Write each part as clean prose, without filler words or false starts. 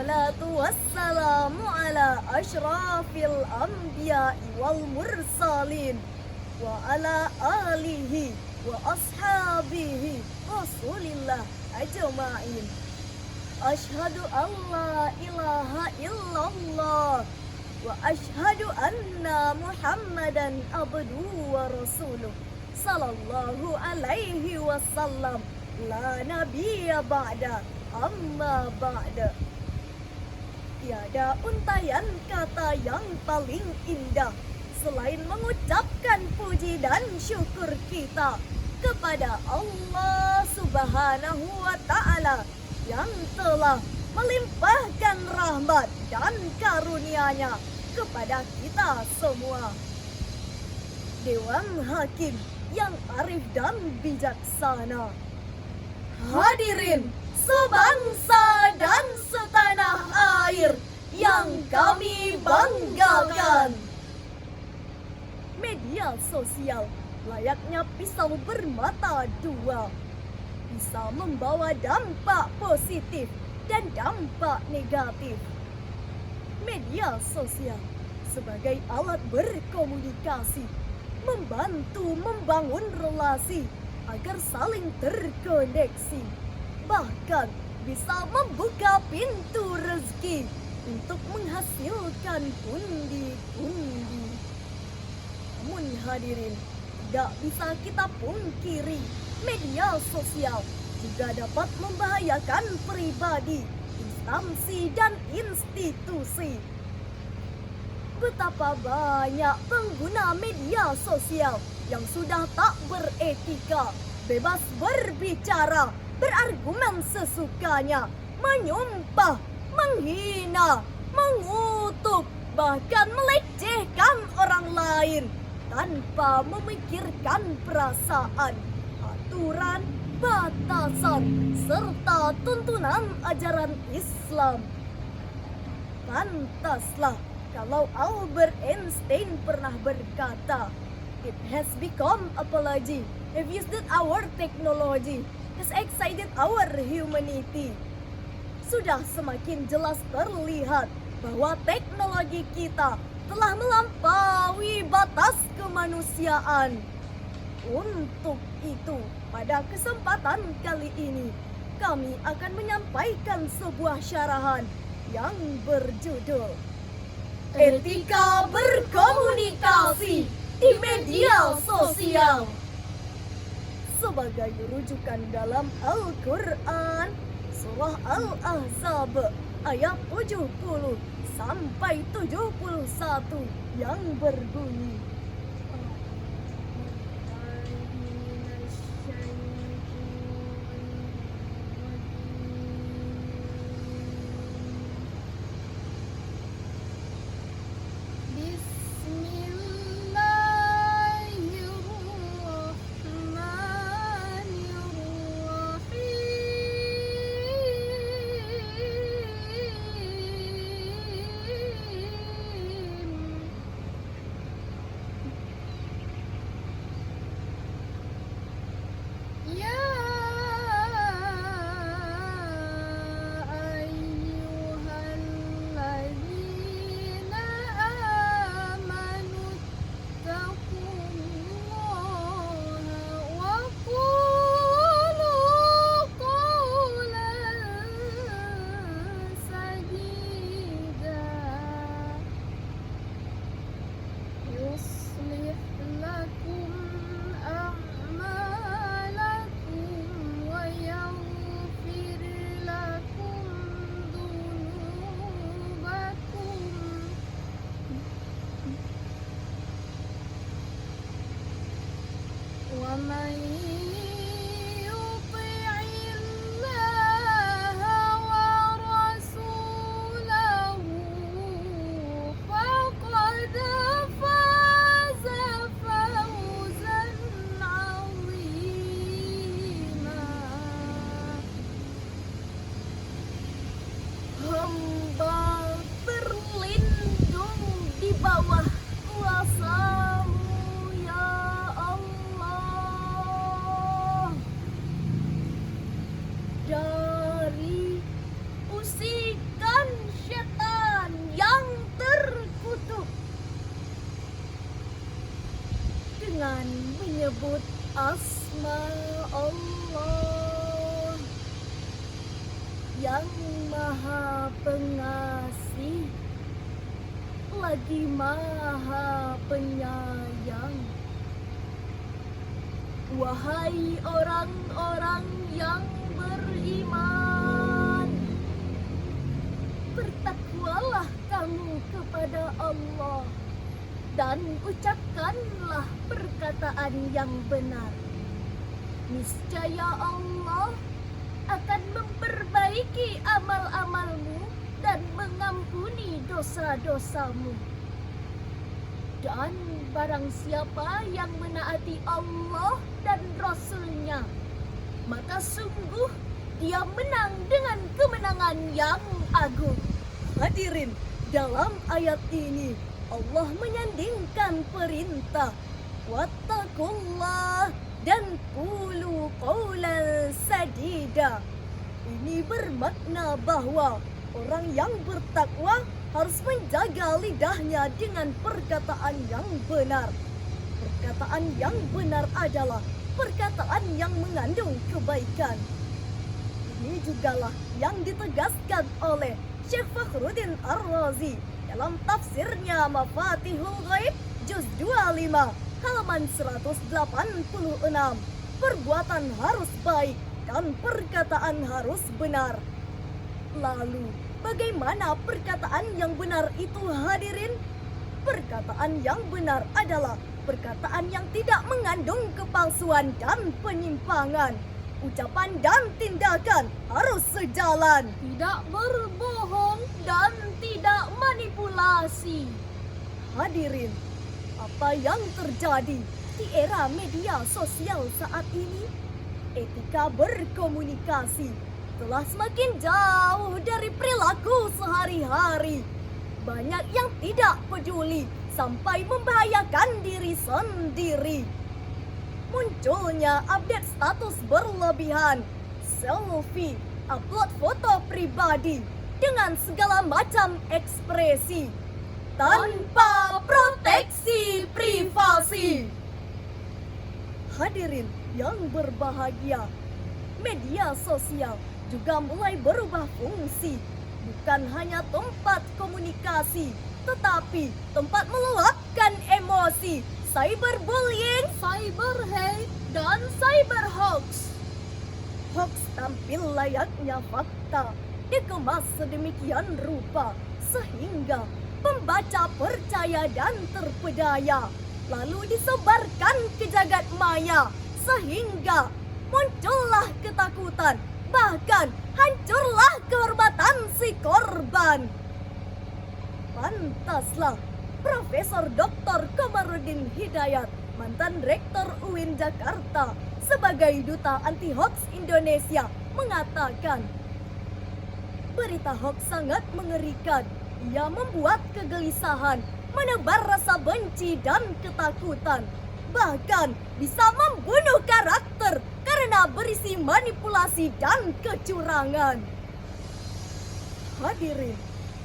Wassalatu wassalamu ala ashrafil anbiya'i wal mursalin wa ala alihi wa ashabihi rasulillah ajma'in. Ashhadu an la ilaha illallah wa ashhadu anna Muhammadan abduhu wa rasuluh sallallahu alaihi wasallam. La nabiyya ba'da amma ba'da. Tiada untayan kata yang paling indah selain mengucapkan puji dan syukur kita kepada Allah Subhanahu wa Ta'ala yang telah melimpahkan rahmat dan karunia-Nya kepada kita semua. Dewan Hakim yang arif dan bijaksana, hadirin sebangsa dan setanah air yang kami banggakan. Media sosial layaknya pisau bermata dua, bisa membawa dampak positif dan dampak negatif. Media sosial sebagai alat berkomunikasi membantu membangun relasi agar saling terkoneksi, bahkan bisa membuka pintu rezeki untuk menghasilkan pundi-pundi. Namun hadirin, tidak bisa kita pungkiri, media sosial juga dapat membahayakan pribadi, instansi, dan institusi. Betapa banyak pengguna media sosial yang sudah tak beretika, bebas berbicara, berargumen sesukanya, menyumpah, menghina, mengutuk, bahkan melecehkan orang lain tanpa memikirkan perasaan, aturan, batasan, serta tuntunan ajaran Islam. Pantaslah kalau Albert Einstein pernah berkata, "It has become apology have used our technology, has excited our humanity." Sudah semakin jelas terlihat bahwa teknologi kita telah melampaui batas kemanusiaan. Untuk itu, pada kesempatan kali ini, kami akan menyampaikan sebuah syarahan yang berjudul Etika Berkomunikasi di Media Sosial. Sebagai rujukan dalam Al-Quran, Surah Al-Ahzab ayat 70 sampai 71 yang berbunyi, menyebut asma Allah yang Maha Pengasih lagi Maha Penyayang. Wahai orang-orang yang beriman, bertakwalah kamu kepada Allah dan ucapkanlah perkataan yang benar. Niscaya Allah akan memperbaiki amal-amalmu dan mengampuni dosa-dosamu. Dan barang siapa yang menaati Allah dan Rasul-Nya, maka sungguh dia menang dengan kemenangan yang agung. Hadirin, dalam ayat ini Allah menyandingkan perintah wattaqullah dan qulu qawlan sadida. Ini bermakna bahwa orang yang bertakwa harus menjaga lidahnya dengan perkataan yang benar. Perkataan yang benar adalah perkataan yang mengandung kebaikan. Ini jugalah yang ditegaskan oleh Syekh Fakhruddin Ar-Razi dalam tafsirnya Mafatihul Ghaib juz 25 halaman 186. Perbuatan harus baik dan perkataan harus benar. Lalu, bagaimana perkataan yang benar itu, hadirin? Perkataan yang benar adalah perkataan yang tidak mengandung kepalsuan dan penyimpangan. Ucapan dan tindakan harus sejalan, tidak berbohong dan tidak manipulasi. Hadirin, apa yang terjadi di era media sosial saat ini? Etika berkomunikasi telah semakin jauh dari perilaku sehari-hari. Banyak yang tidak peduli sampai membahayakan diri sendiri. Munculnya update status berlebihan, selfie, upload foto pribadi dengan segala macam ekspresi tanpa proteksi privasi. Hadirin yang berbahagia, media sosial juga mulai berubah fungsi. Bukan hanya tempat komunikasi, tetapi tempat meluapkan emosi, cyberbullying, cyber hate, dan cyber hoax. Hoax tampil layaknya fakta, dikemas sedemikian rupa sehingga pembaca percaya dan terpedaya, lalu disebarkan ke jagat maya sehingga muncullah ketakutan, bahkan hancurlah kehormatan si korban. Pantaslah Profesor Dr. Komarudin Hidayat, mantan Rektor UIN Jakarta, sebagai Duta Anti Hoax Indonesia, mengatakan, berita hoax sangat mengerikan. Ia membuat kegelisahan, menebar rasa benci dan ketakutan, bahkan bisa membunuh karakter karena berisi manipulasi dan kecurangan. Hadirin,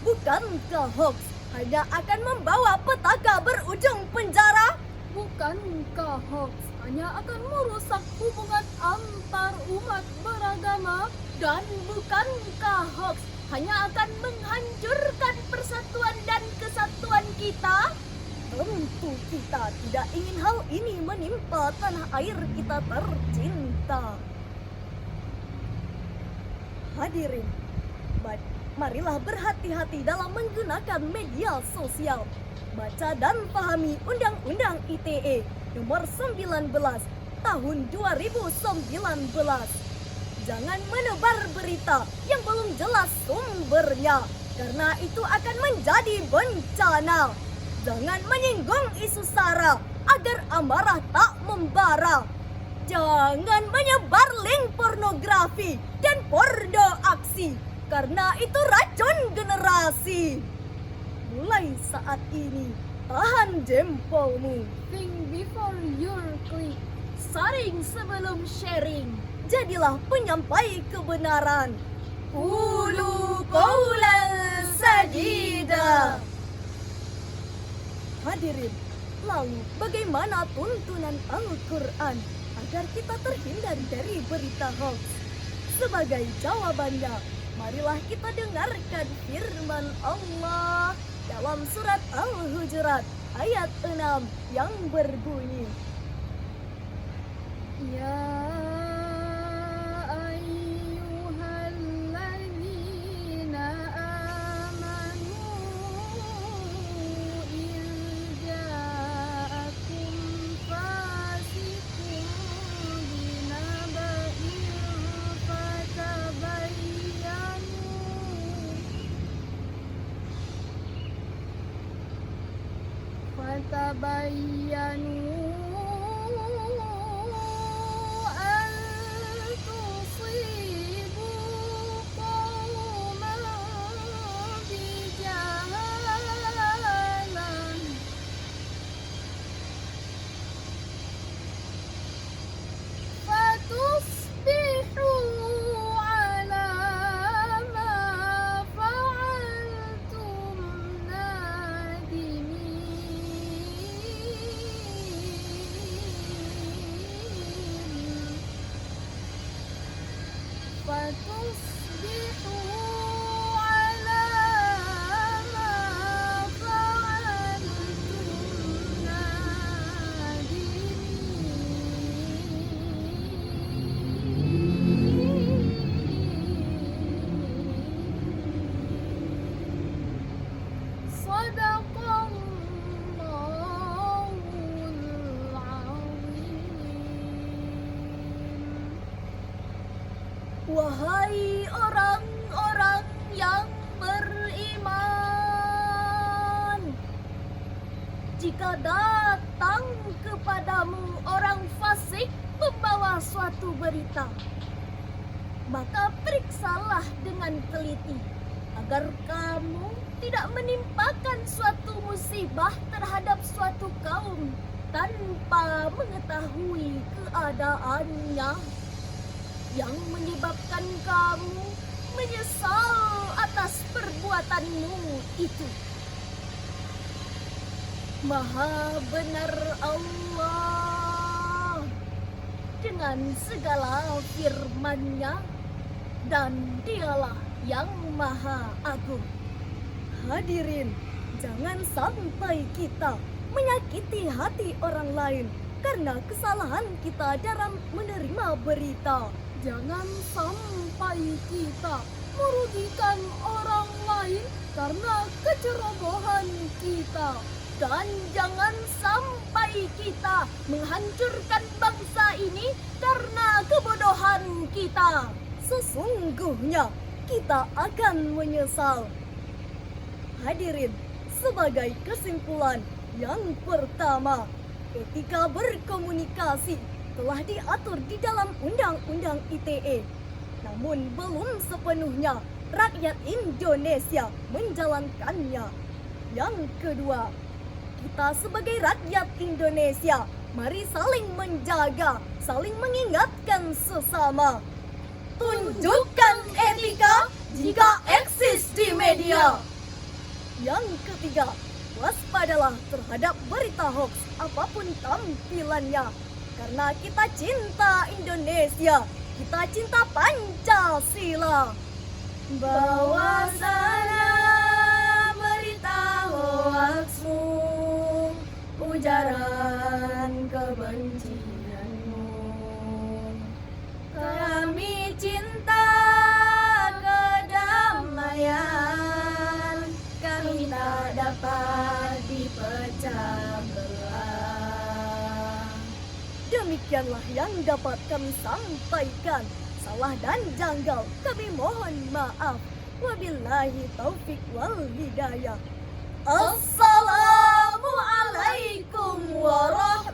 bukankah hoax hanya akan membawa petaka berujung penjara? Bukankah hoax hanya akan merusak hubungan antar umat beragama? Dan bukankah hoax hanya akan menghancurkan persatuan dan kesatuan kita? Tentu kita tidak ingin hal ini menimpa tanah air kita tercinta. Hadirin, marilah berhati-hati dalam menggunakan media sosial. Baca dan pahami Undang-Undang ITE nomor 19 tahun 2019. Jangan menebar berita yang belum jelas sumbernya, karena itu akan menjadi bencana. Jangan menyinggung isu SARA agar amarah tak membara. Jangan menyebar link pornografi dan porno aksi, karena itu racun generasi. Mulai saat ini, tahan jempolmu. Think before you click. Saring sebelum sharing. Jadilah penyampai kebenaran. Qulu qawlan sadida. Hadirin, Lalu bagaimana tuntunan Al-Quran agar kita terhindar dari berita hoax? Sebagai jawabannya, marilah kita dengarkan firman Allah dalam surat Al-Hujurat ayat 6 yang berbunyi, Ya ayyuhalladzina amanu in ja'akum fasiqun binaba'in fatabayyanu an tusibu qauman bijahalatin fatusbihu ala ma fa'altum nadimin. Fatusbihu ala ma fa'altum nadimin. Sadaqallahul azim. Wahai orang-orang yang beriman, jika datang kepadamu orang fasik membawa suatu berita, maka periksalah dengan teliti agar kamu tidak menimpakan suatu musibah terhadap suatu kaum tanpa mengetahui keadaannya, yang menyebabkan kamu menyesal atas perbuatanmu itu. Maha benar Allah dengan segala firman-Nya, dan Dialah yang Maha Agung. Hadirin, jangan sampai kita menyakiti hati orang lain karena kesalahan kita dalam menerima berita. Jangan sampai kita merugikan orang lain karena kecerobohan kita. Dan jangan sampai kita menghancurkan bangsa ini karena kebodohan kita. Sesungguhnya kita akan menyesal. Hadirin, sebagai kesimpulan yang pertama, etika berkomunikasi telah diatur di dalam Undang-Undang ITE. Namun belum sepenuhnya rakyat Indonesia menjalankannya. Yang kedua, kita sebagai rakyat Indonesia, mari saling menjaga, saling mengingatkan sesama. Tunjukkan etika jika eksis di media. Yang ketiga, waspadalah terhadap berita hoax apapun tampilannya. Karena kita cinta Indonesia, kita cinta Pancasila. Bawa sana berita hoaxmu, ujaran kebencianmu. Kami cinta kedamaian, kami tak dapat dipecah belah. Demikianlah yang dapat kami sampaikan. Salah dan janggal kami mohon maaf. Wabillahi taufik wal hidayah. Assalamualaikum warahmatullahi